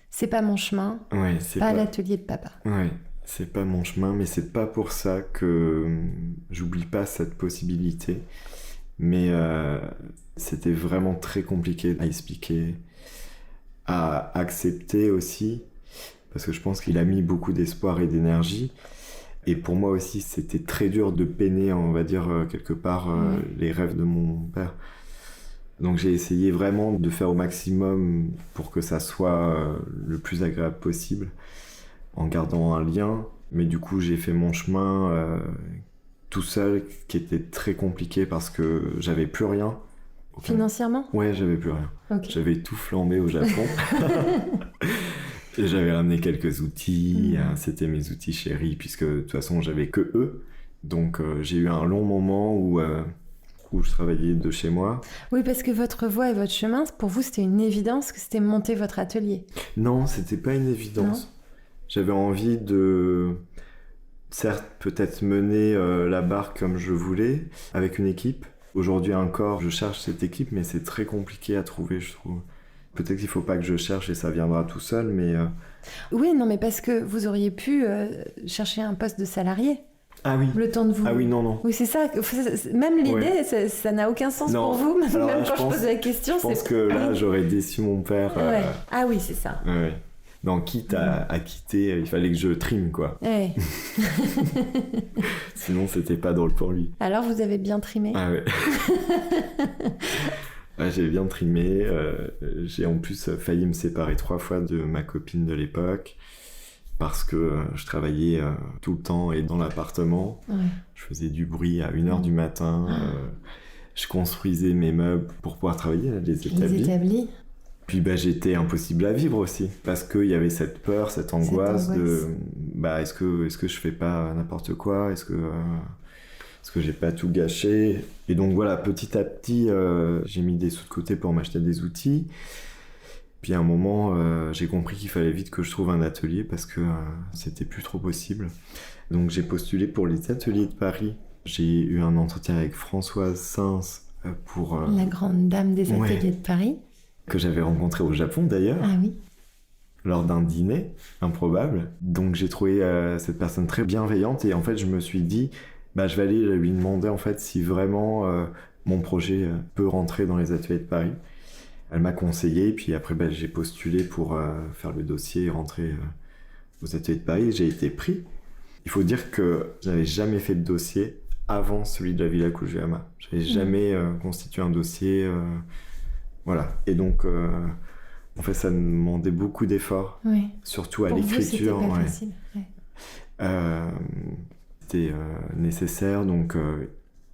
c'est pas mon chemin, c'est pas l'atelier de papa. Ouais, c'est pas mon chemin, mais c'est pas pour ça que j'oublie pas cette possibilité. Mais c'était vraiment très compliqué à expliquer, à accepter aussi, parce que je pense qu'il a mis beaucoup d'espoir et d'énergie. Et pour moi aussi, c'était très dur de peiner, on va dire, quelque part, les rêves de mon père. Donc j'ai essayé vraiment de faire au maximum pour que ça soit le plus agréable possible, en gardant un lien. Mais du coup, j'ai fait mon chemin tout seul, qui était très compliqué parce que j'avais plus rien. Financièrement ? Ouais, j'avais plus rien. Okay. J'avais tout flambé au Japon. Et j'avais ramené quelques outils, c'était mes outils chéris, puisque de toute façon j'avais que eux. Donc j'ai eu un long moment où je travaillais de chez moi. Oui, parce que votre voie et votre chemin, pour vous c'était une évidence que c'était monter votre atelier. Non, c'était pas une évidence. Non. J'avais envie de, certes, peut-être mener la barque comme je voulais, avec une équipe. Aujourd'hui encore, je cherche cette équipe, mais c'est très compliqué à trouver, je trouve. Peut-être qu'il ne faut pas que je cherche et ça viendra tout seul, mais... Oui, non, mais parce que vous auriez pu chercher un poste de salarié. Ah oui. Le temps de vous... Ah oui, non. Oui, c'est ça. Même l'idée, ça n'a aucun sens pour vous. Alors, même quand je pose la question, je pense que là, j'aurais déçu mon père. Ouais. Ah oui, c'est ça. Ouais. Non, quitte à quitter, il fallait que je trime, quoi. Ouais. Sinon, c'était pas drôle pour lui. Alors, vous avez bien trimé? Ah ouais. Ouais, j'ai bien trimé. J'ai en plus failli me séparer 3 fois de ma copine de l'époque. Parce que je travaillais tout le temps et dans l'appartement. Ouais. Je faisais du bruit à 1h du matin. Je construisais mes meubles pour pouvoir travailler, les établis. Puis j'étais impossible à vivre aussi. Parce qu'il y avait cette peur, cette angoisse de... est-ce que je fais pas n'importe quoi? Est-ce que j'ai pas tout gâché? Et donc voilà, petit à petit, j'ai mis des sous de côté pour m'acheter des outils. Puis à un moment, j'ai compris qu'il fallait vite que je trouve un atelier parce que c'était plus trop possible. Donc j'ai postulé pour les ateliers de Paris. J'ai eu un entretien avec Françoise Sins pour... La grande dame des ateliers de Paris. Que j'avais rencontrée au Japon d'ailleurs. Ah oui. Lors d'un dîner improbable. Donc j'ai trouvé cette personne très bienveillante et en fait je me suis dit, je vais aller lui demander en fait si vraiment mon projet peut rentrer dans les ateliers de Paris. Elle m'a conseillé, puis après j'ai postulé pour faire le dossier et rentrer aux ateliers de Paris. J'ai été pris. Il faut dire que je n'avais jamais fait de dossier avant celui de la Villa Kujuyama. Je n'avais jamais constitué un dossier. Voilà. Et donc, en fait, ça me demandait beaucoup d'efforts, surtout à pour l'écriture. Vous, c'était pas facile. C'était nécessaire, donc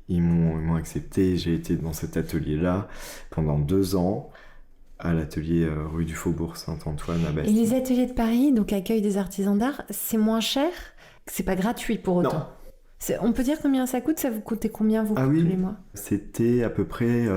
ils m'ont accepté. J'ai été dans cet atelier-là pendant 2 ans. À l'atelier rue du Faubourg Saint-Antoine à Bastille. Et les ateliers de Paris, donc accueil des artisans d'art, c'est moins cher? C'est pas gratuit pour autant? Non. On peut dire combien ça coûte? Ça vous coûtait combien tous les mois? C'était à peu près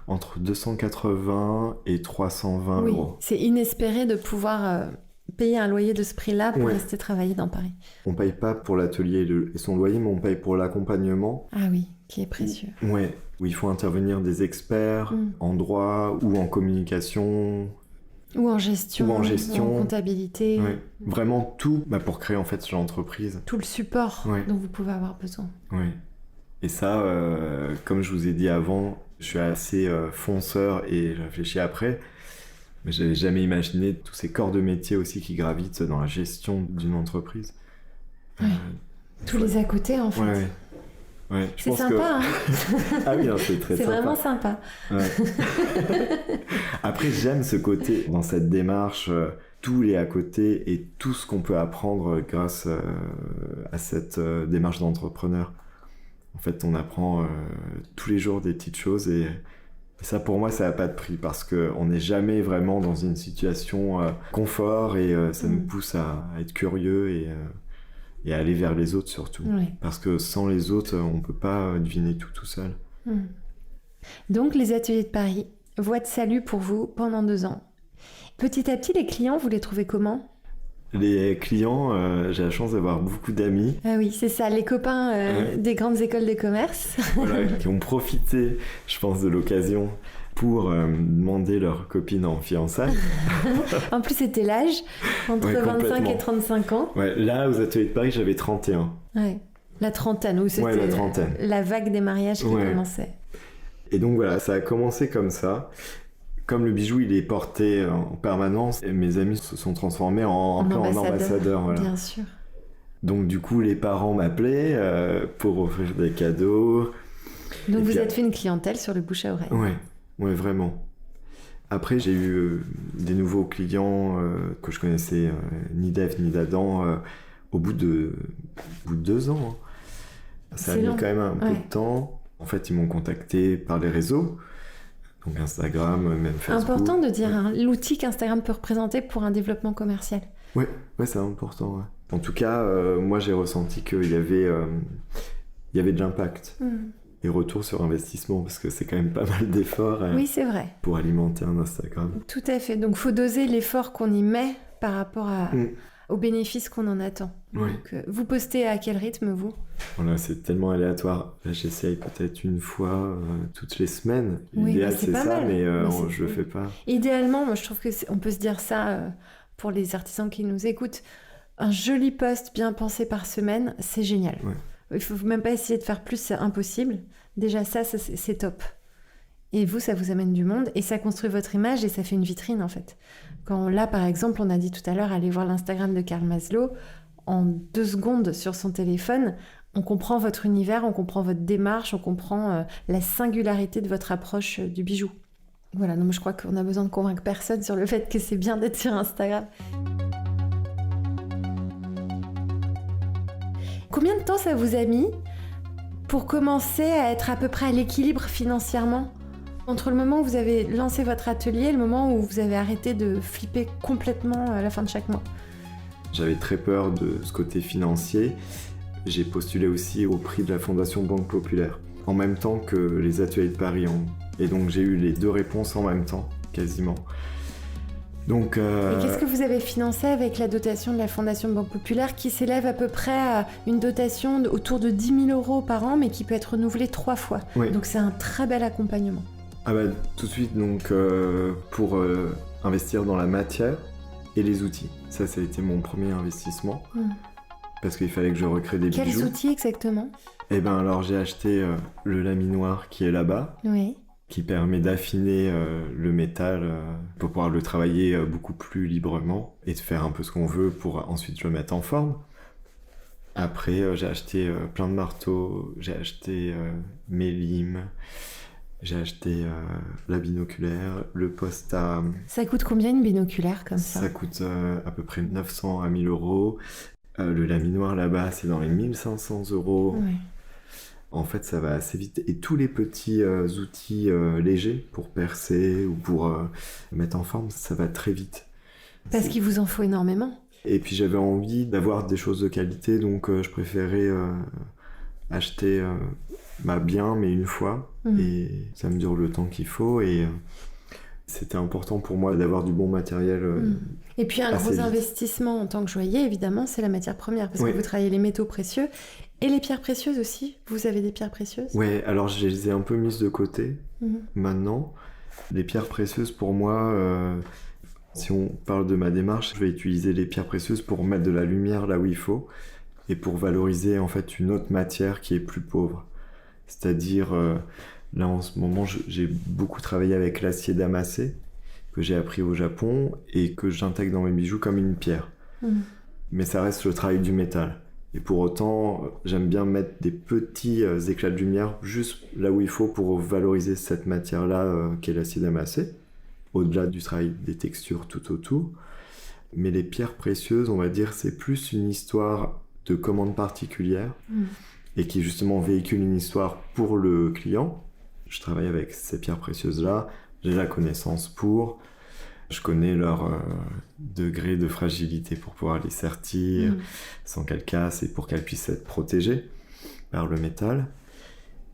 entre 280 et 320 euros. C'est inespéré de pouvoir payer un loyer de ce prix-là pour rester travailler dans Paris. On paye pas pour l'atelier et son loyer, mais on paye pour l'accompagnement. Ah oui, qui est précieux. Ouais. Où il faut intervenir des experts en droit ou en communication. Ou en gestion. Ou en comptabilité. Ouais. Vraiment tout pour créer en fait l'entreprise. Tout le support dont vous pouvez avoir besoin. Oui. Et ça, comme je vous ai dit avant, je suis assez fonceur et je réfléchis après. Mais j'avais jamais imaginé tous ces corps de métier aussi qui gravitent dans la gestion d'une entreprise. Oui. Tous les à côté en fait. Ouais. Ouais, c'est sympa, hein. Ah oui, c'est très sympa. C'est vraiment sympa. Ouais. Après, j'aime ce côté, dans cette démarche, tous les à côté et tout ce qu'on peut apprendre grâce à cette démarche d'entrepreneur. En fait, on apprend tous les jours des petites choses et ça, pour moi, ça n'a pas de prix parce qu'on n'est jamais vraiment dans une situation confort et ça nous pousse à être curieux et à aller vers les autres surtout. Oui. Parce que sans les autres, on ne peut pas deviner tout seul. Donc, les ateliers de Paris, voie de salut pour vous pendant 2 ans. Petit à petit, les clients, vous les trouvez comment ? Les clients, j'ai la chance d'avoir beaucoup d'amis. Ah oui, c'est ça, les copains des grandes écoles de commerce. Voilà, qui ont profité, je pense, de l'occasion pour demander leur copine en fiançailles. En plus, c'était l'âge, entre 25 et 35 ans. Ouais, là, aux ateliers de Paris, j'avais 31. Ouais, la trentaine, où c'était la trentaine. La vague des mariages qui commençait. Et donc voilà, ça a commencé comme ça. Comme le bijou, il est porté en permanence, et mes amis se sont transformés en ambassadeurs. Voilà. Bien sûr. Donc du coup, les parents m'appelaient pour offrir des cadeaux. Donc vous êtes fait une clientèle sur le bouche à oreille. Ouais, vraiment. Après, j'ai eu des nouveaux clients que je connaissais ni d'Ève ni d'Adam au bout de 2 ans. Ça a mis quand même un peu de temps. En fait, ils m'ont contacté par les réseaux. Donc Instagram, même Facebook. Important de dire l'outil qu'Instagram peut représenter pour un développement commercial. Ouais, c'est important. Ouais. En tout cas, moi j'ai ressenti qu'il y avait de l'impact et retour sur investissement parce que c'est quand même pas mal d'efforts. Oui, c'est vrai. Pour alimenter un Instagram. Tout à fait. Donc faut doser l'effort qu'on y met par rapport aux bénéfices qu'on en attend. Ouais. Donc, vous postez à quel rythme, vous ? Voilà, c'est tellement aléatoire. Là, j'essaye peut-être une fois toutes les semaines. L'idéal, c'est ça, mal. mais je le fais pas. Idéalement, moi, je trouve qu'on peut se dire ça pour les artisans qui nous écoutent. Un joli post bien pensé par semaine, c'est génial. Ouais. Il faut même pas essayer de faire plus, c'est impossible. Déjà ça c'est top. Et vous, ça vous amène du monde et ça construit votre image et ça fait une vitrine en fait. Quand là, par exemple, on a dit tout à l'heure, allez voir l'Instagram de Carl Maslow, en 2 secondes sur son téléphone, on comprend votre univers, on comprend votre démarche, on comprend la singularité de votre approche du bijou. Voilà, donc je crois qu'on a besoin de convaincre personne sur le fait que c'est bien d'être sur Instagram. Combien de temps ça vous a mis pour commencer à être à peu près à l'équilibre financièrement ? Entre le moment où vous avez lancé votre atelier et le moment où vous avez arrêté de flipper complètement à la fin de chaque mois. J'avais très peur de ce côté financier. J'ai postulé aussi au prix de la Fondation Banque Populaire, en même temps que les ateliers de Paris. Et donc j'ai eu les 2 réponses en même temps, quasiment. Donc, Et qu'est-ce que vous avez financé avec la dotation de la Fondation Banque Populaire qui s'élève à peu près à une dotation autour de 10 000 € par an, mais qui peut être renouvelée 3 fois. Oui. Donc c'est un très bel accompagnement. Ah bah, tout de suite, donc, pour investir dans la matière et les outils. Ça a été mon premier investissement, parce qu'il fallait que je recrée des bijoux. Quels outils exactement ? Eh ben alors j'ai acheté le laminoir qui est là-bas, Oui. qui permet d'affiner le métal pour pouvoir le travailler beaucoup plus librement et de faire un peu ce qu'on veut pour ensuite le mettre en forme. Après, j'ai acheté plein de marteaux, j'ai acheté mes limes, j'ai acheté la binoculaire, le poste à... Ça coûte combien une binoculaire comme ça ? Ça coûte à peu près 900 à 1000 €. Le laminoir là-bas, c'est dans les 1500 €. Ouais. En fait, ça va assez vite. Et tous les petits outils légers pour percer ou pour mettre en forme, ça va très vite. Parce qu'il vous en faut énormément. Et puis j'avais envie d'avoir des choses de qualité, donc je préférais acheter bien, mais une fois. Et ça me dure le temps qu'il faut. Et c'était important pour moi d'avoir du bon matériel. Et puis un gros vite. investissement en tant que joaillier, évidemment, c'est la matière première. Parce que vous travaillez les métaux précieux et les pierres précieuses aussi. Vous avez des pierres précieuses ? Ouais, alors je les ai un peu mises de côté maintenant. Les pierres précieuses, pour moi, si on parle de ma démarche, je vais utiliser les pierres précieuses pour mettre de la lumière là où il faut et pour valoriser en fait une autre matière qui est plus pauvre. C'est-à-dire, là en ce moment, j'ai beaucoup travaillé avec l'acier damassé que j'ai appris au Japon et que j'intègre dans mes bijoux comme une pierre. Mais ça reste le travail du métal. Et pour autant, j'aime bien mettre des petits éclats de lumière juste là où il faut pour valoriser cette matière-là qu'est l'acier damassé, au-delà du travail des textures tout autour. Mais les pierres précieuses, on va dire, c'est plus une histoire de commande particulière et qui justement véhicule une histoire pour le client. Je travaille avec ces pierres précieuses-là, j'ai la connaissance pour... Je connais leur degré de fragilité pour pouvoir les sertir sans qu'elles cassent et pour qu'elles puissent être protégées par le métal.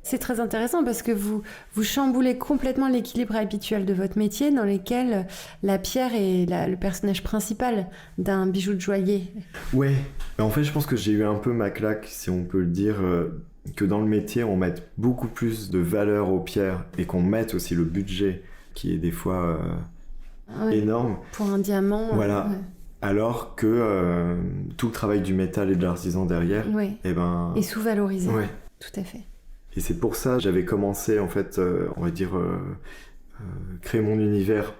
C'est très intéressant parce que vous chamboulez complètement l'équilibre habituel de votre métier dans lequel la pierre est le personnage principal d'un bijou de joaillier. Ouais, en fait je pense que j'ai eu un peu ma claque, si on peut le dire, que dans le métier on mette beaucoup plus de valeur aux pierres et qu'on mette aussi le budget qui est des fois... énorme. Pour un diamant. Voilà. Alors que tout le travail du métal et de l'artisan derrière est sous-valorisé. Ouais. Tout à fait. Et c'est pour ça que j'avais commencé, en fait, on va dire, créer mon univers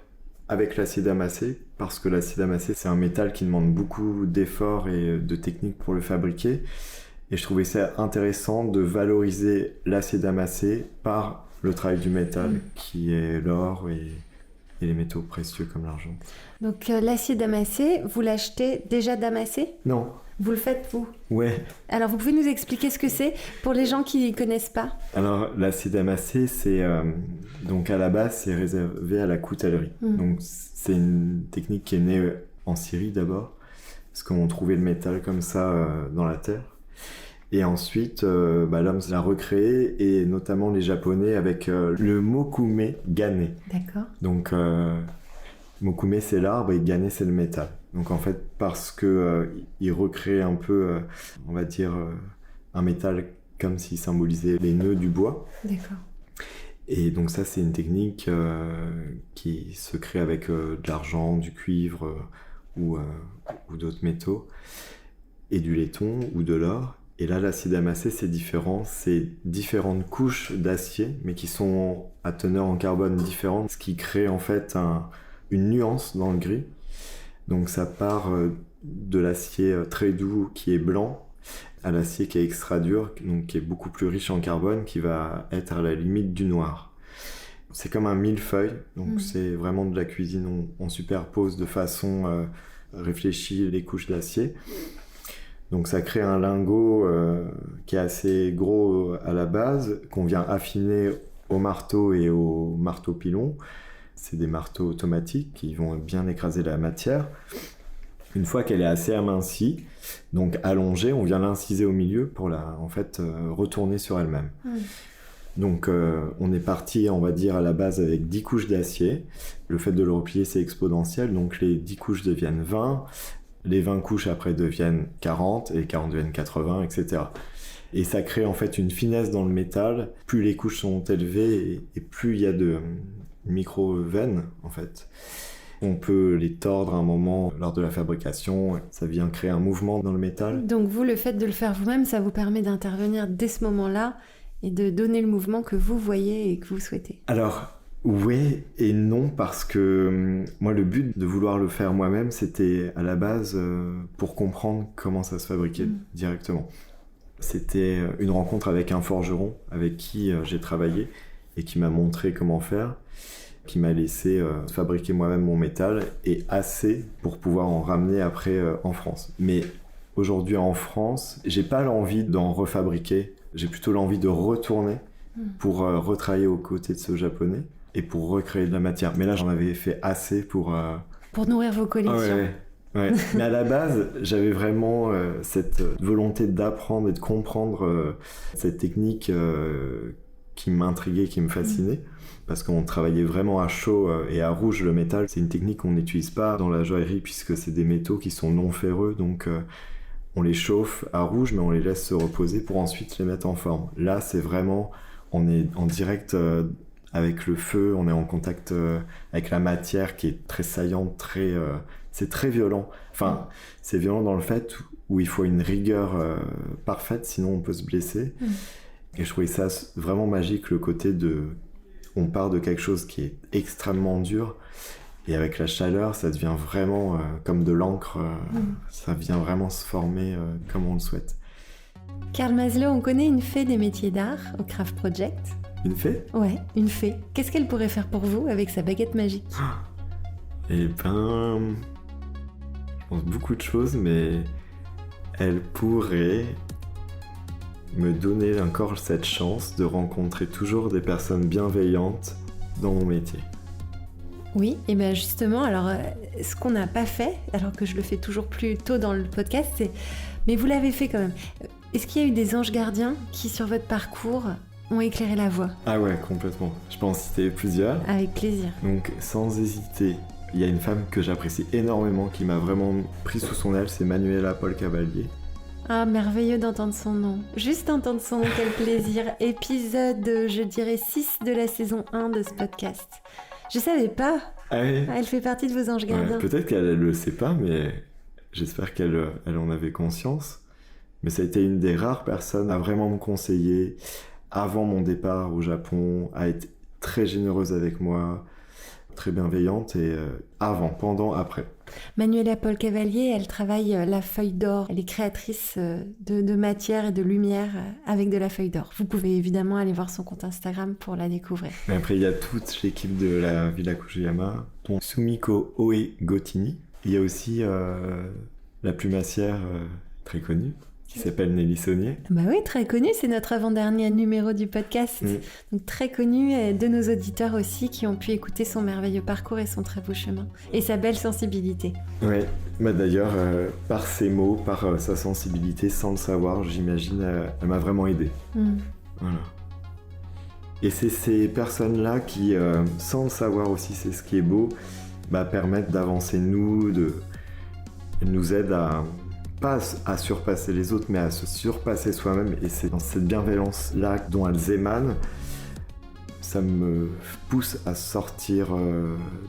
avec l'acier damassé, parce que l'acier damassé, c'est un métal qui demande beaucoup d'efforts et de techniques pour le fabriquer. Et je trouvais ça intéressant de valoriser l'acier damassé par le travail du métal, qui est l'or et les métaux précieux comme l'argent. Donc l'acier damassé, vous l'achetez déjà damassé ? Non. Vous le faites, vous ? Ouais. Alors vous pouvez nous expliquer ce que c'est pour les gens qui ne connaissent pas ? Alors l'acier damassé, c'est donc à la base, c'est réservé à la coutellerie. Donc c'est une technique qui est née en Syrie d'abord, parce qu'on trouvait le métal comme ça dans la terre. Et ensuite, l'homme l'a recréé, et notamment les Japonais avec le mokume gané. D'accord. Donc, mokume, c'est l'arbre, et gané, c'est le métal. Donc, en fait, parce qu'il recrée un peu, on va dire, un métal comme s'il symbolisait les nœuds du bois. D'accord. Et donc ça, c'est une technique qui se crée avec de l'argent, du cuivre ou d'autres métaux, et du laiton ou de l'or. Et là, l'acier damassé, c'est différent. C'est différentes couches d'acier, mais qui sont à teneur en carbone différente, ce qui crée en fait une nuance dans le gris. Donc ça part de l'acier très doux qui est blanc à l'acier qui est extra dur, donc qui est beaucoup plus riche en carbone, qui va être à la limite du noir. C'est comme un millefeuille, donc c'est vraiment de la cuisine. On superpose de façon réfléchie les couches d'acier. Donc ça crée un lingot qui est assez gros à la base, qu'on vient affiner au marteau et au marteau pilon. C'est des marteaux automatiques qui vont bien écraser la matière. Une fois qu'elle est assez amincie, donc allongée, on vient l'inciser au milieu pour retourner sur elle-même. Donc on est parti, on va dire, à la base avec 10 couches d'acier. Le fait de le replier, c'est exponentiel, donc les 10 couches deviennent 20, les 20 couches après deviennent 40, et les 40 deviennent 80, etc. Et ça crée en fait une finesse dans le métal. Plus les couches sont élevées et plus il y a de micro-veines, en fait. On peut les tordre à un moment lors de la fabrication, ça vient créer un mouvement dans le métal. Donc vous, le fait de le faire vous-même, ça vous permet d'intervenir dès ce moment-là et de donner le mouvement que vous voyez et que vous souhaitez. Alors, oui et non, parce que moi, le but de vouloir le faire moi-même, c'était à la base pour comprendre comment ça se fabriquait directement. C'était une rencontre avec un forgeron avec qui j'ai travaillé et qui m'a montré comment faire, qui m'a laissé fabriquer moi-même mon métal, et assez pour pouvoir en ramener après en France. Mais aujourd'hui en France, j'ai pas l'envie d'en refabriquer, j'ai plutôt l'envie de retourner pour retravailler aux côtés de ce japonais et pour recréer de la matière. Mais là, j'en avais fait assez pour nourrir vos collections. Ouais. Mais à la base, j'avais vraiment cette volonté d'apprendre et de comprendre cette technique qui m'intriguait, qui me fascinait. Parce qu'on travaillait vraiment à chaud et à rouge le métal. C'est une technique qu'on n'utilise pas dans la joaillerie puisque c'est des métaux qui sont non ferreux, donc on les chauffe à rouge mais on les laisse se reposer pour ensuite les mettre en forme. Là, c'est vraiment, on est en direct avec le feu, on est en contact avec la matière qui est très saillante, c'est très violent. Enfin, c'est violent dans le fait où il faut une rigueur parfaite, sinon on peut se blesser. Et je trouvais ça vraiment magique, le côté on part de quelque chose qui est extrêmement dur, et avec la chaleur, ça devient vraiment comme de l'encre, ça vient vraiment se former comme on le souhaite. Karl Maslow, on connaît une fée des métiers d'art au Craft Project. Une fée ? Ouais, une fée. Qu'est-ce qu'elle pourrait faire pour vous avec sa baguette magique ? Eh ben, je pense beaucoup de choses, mais elle pourrait me donner encore cette chance de rencontrer toujours des personnes bienveillantes dans mon métier. Oui, et bien justement, alors ce qu'on n'a pas fait, alors que je le fais toujours plus tôt dans le podcast, mais vous l'avez fait quand même. Est-ce qu'il y a eu des anges gardiens qui, sur votre parcours, ont éclairé la voie ? Ah ouais, complètement. Je peux en citer plusieurs. Avec plaisir. Donc, sans hésiter, il y a une femme que j'apprécie énormément, qui m'a vraiment pris sous son aile, c'est Manuela Paul Cavalier. Ah, merveilleux d'entendre son nom. Juste entendre son nom, quel plaisir. Épisode, je dirais, 6 de la saison 1 de ce podcast. Je savais pas. Ah oui. Elle fait partie de vos anges gardiens. Ouais, peut-être qu'elle le sait pas, mais j'espère qu'elle en avait conscience. Mais ça a été une des rares personnes à vraiment me conseiller avant mon départ au Japon, à être très généreuse avec moi, très bienveillante, et avant, pendant, après. Manuela Paul Cavalier, elle travaille la feuille d'or. Elle est créatrice de matière et de lumière avec de la feuille d'or. Vous pouvez évidemment aller voir son compte Instagram pour la découvrir. Mais après, il y a toute l'équipe de la Villa Kujiyama, dont Sumiko Oe Gotini. Il y a aussi la plumassière très connue, qui s'appelle Nelly Saunier. Bah oui, très connue, c'est notre avant-dernier numéro du podcast. Donc très connue, et de nos auditeurs aussi, qui ont pu écouter son merveilleux parcours et son très beau chemin. Et sa belle sensibilité. Oui, bah d'ailleurs, par ses mots, par sa sensibilité, sans le savoir, j'imagine, elle m'a vraiment aidé. Voilà. Et c'est ces personnes-là qui, sans le savoir aussi, c'est ce qui est beau, permettent d'avancer elles nous aident pas à surpasser les autres, mais à se surpasser soi-même. Et c'est dans cette bienveillance-là dont elles émanent, ça me pousse à sortir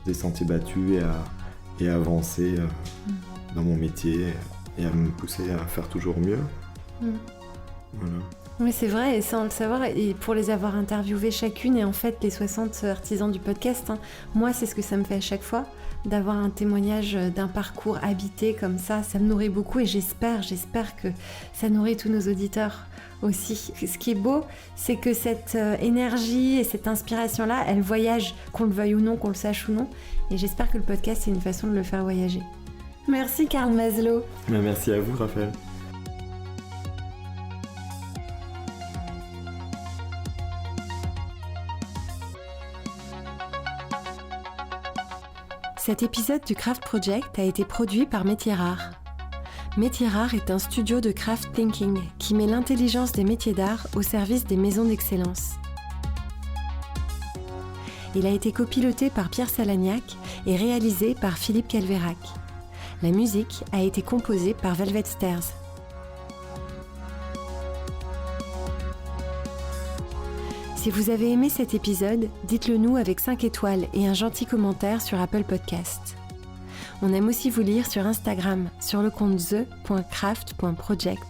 des sentiers battus et avancer dans mon métier et à me pousser à faire toujours mieux. Voilà. Oui, c'est vrai, et sans le savoir, et pour les avoir interviewées chacune, et en fait les 60 artisans du podcast, moi c'est ce que ça me fait à chaque fois, d'avoir un témoignage d'un parcours habité comme ça me nourrit beaucoup, et j'espère que ça nourrit tous nos auditeurs aussi. Ce qui est beau, c'est que cette énergie et cette inspiration-là, elle voyage, qu'on le veuille ou non, qu'on le sache ou non, et j'espère que le podcast c'est une façon de le faire voyager. Merci Karl Maslow. Merci à vous Raphaël. Cet épisode du Craft Project a été produit par Métiers Rares. Métiers Rares est un studio de craft thinking qui met l'intelligence des métiers d'art au service des maisons d'excellence. Il a été copiloté par Pierre Salagnac et réalisé par Philippe Calvérac. La musique a été composée par Velvet Stairs. Si vous avez aimé cet épisode, dites-le nous avec 5 étoiles et un gentil commentaire sur Apple Podcast. On aime aussi vous lire sur Instagram, sur le compte the.craft.project